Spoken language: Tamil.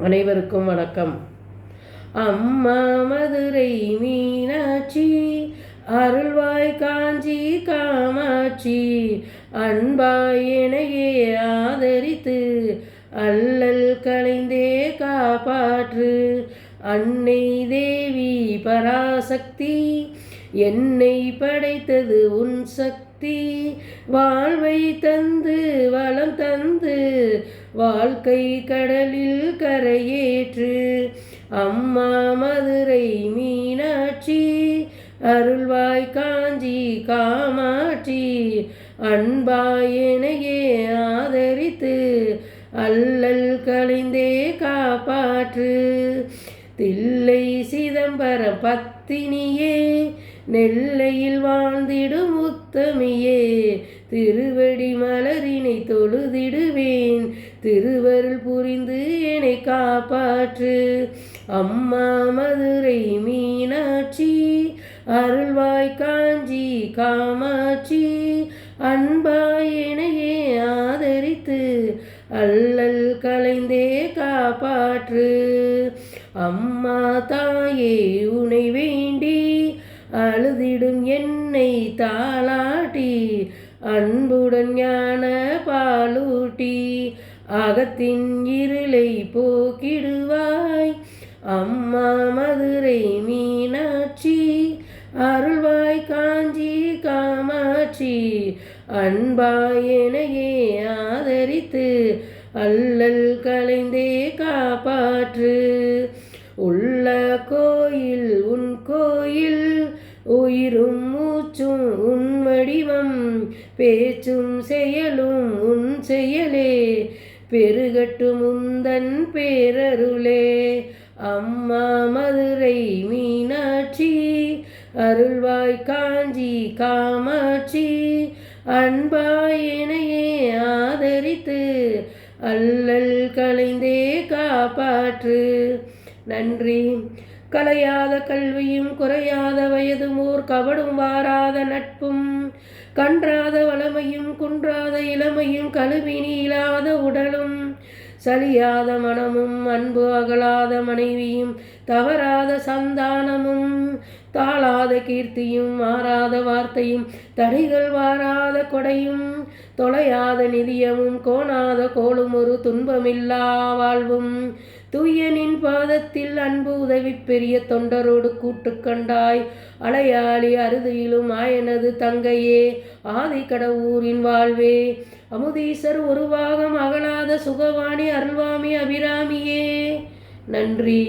அனைவருக்கும் வணக்கம். அம்மா மதுரை மீனாட்சி, அருள்வாய் காஞ்சி காமாட்சி, அன்பாய் எனையே ஆதரித்து அல்லல் களைந்தே காப்பாற்று. அன்னை தேவி பராசக்தி, என்னை படைத்தது உன் சக்தி. வாழ்வை தந்து வளம் தந்து வாழ்க்கை கடலில் கரையேற்று. அம்மா மதுரை மீனாட்சி, அருள்வாய் காஞ்சி காமாட்சி, அன்பாய் எனையே ஆதரித்து அல்லல் களைந்தே காப்பாற்று. தில்லை சிதம்பரம் பத்தினியே, நெல்லையில் வாழ்ந்திடும் உத்தமியே, திருவடி மலரினை தொழுதிடுவேன், திருவருள் புரிந்து என்னை காப்பாற்று. அம்மா மதுரை மீனாட்சி, அருள்வாய் காஞ்சி காமாட்சி, அன்பாய் எனையே ஆதரித்து அல்லல் களைந்தே காப்பாற்று. அம்மா தாயே உனை வேண்டி அழுதிடும் என்னை தாளாட்டி, அன்புடன் ஞான பாலூட்டி அகத்தின் இருளை போக்கிடுவாய். அம்மா மதுரை மீனாட்சி, அருள்வாய் காஞ்சி காமாட்சி, அன்பாய் எனையே ஆதரித்து அல்லல் களைந்தே காப்பாற்று. உள்ள கோயில் உன் கோயில், உயிரும் மூச்சும் உன் வடிவம், பேச்சும் செயலும் உன் செயலே, பெருகட்டும் உந்தன் பேரருளே. அம்மா மதுரை மீனாட்சி, அருள்வாய் காஞ்சி காமாட்சி, அன்பாய் எனையே ஆதரித்து அல்லல் களைந்தே காப்பாற்று. நன்றி. கலையாத கல்வியும் குறையாத வயதும் ஓர் கபடும் வாராத நட்பும், கன்றாத வளமையும் குன்றாத இளமையும் கழுவி நீளாத உடலும், சலியாத மனமும் அன்பு அகலாத மனைவியும் தவறாத சந்தானமும், தாளாத கீர்த்தியும் மாறாத வார்த்தையும் தடைகள் வாராத கொடையும், தொலையாத நிதியமும் கோணாத கோளும் ஒரு துன்பமில்லா வாழ்வும், தூயனின் பாதத்தில் அன்பு உதவி பெரிய தொண்டரோடு கூட்டு கண்டாய். அலையாளி அறுதியிலும் ஆயனது தங்கையே, ஆதி கடவுரின் வாழ்வே, அமுதீசர் உருவாகம் அகலாத சுகவாணி அருள்வாமி அபிராமியே. நன்றி.